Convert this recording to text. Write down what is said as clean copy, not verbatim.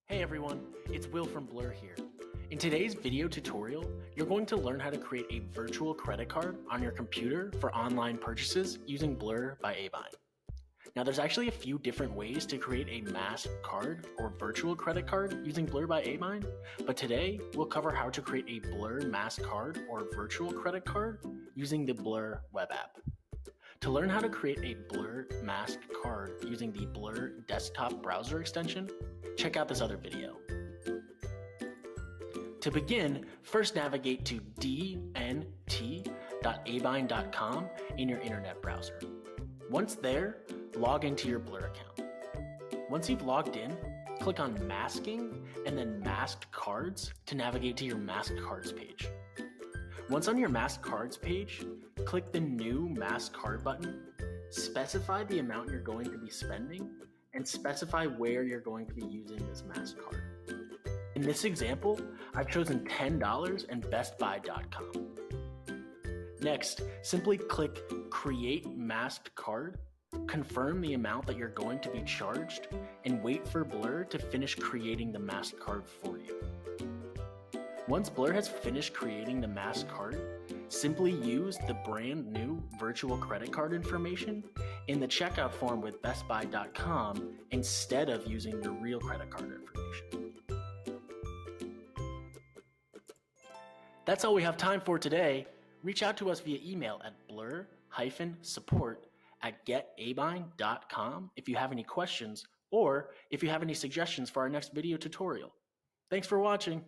Hey everyone, it's Will from Blur here. In today's video tutorial, you're going to learn how to create a virtual credit card on your computer for online purchases using Blur by Abine. Now there's actually a few different ways to create a masked card or virtual credit card using Blur by Abine, but today we'll cover how to create a Blur masked card or virtual credit card using the Blur web app. To learn how to create a Blur masked card using the Blur desktop browser extension, check out this other video. To begin, first navigate to dnt.abine.com in your internet browser. Once there, log into your Blur account. Once you've logged in, click on Masking and then Masked Cards to navigate to your Masked Cards page. Once on your Masked Cards page, click the New Masked Card button, specify the amount you're going to be spending, and specify where you're going to be using this masked card. In this example, I've chosen $10 and bestbuy.com. Next, simply click Create Masked Card, confirm the amount that you're going to be charged, and wait for Blur to finish creating the masked card for you. Once Blur has finished creating the masked card, simply use the brand new virtual credit card information in the checkout form with bestbuy.com instead of using your real credit card information. That's all we have time for today. Reach out to us via email at blur-support@getabine.com if you have any questions or if you have any suggestions for our next video tutorial. Thanks for watching.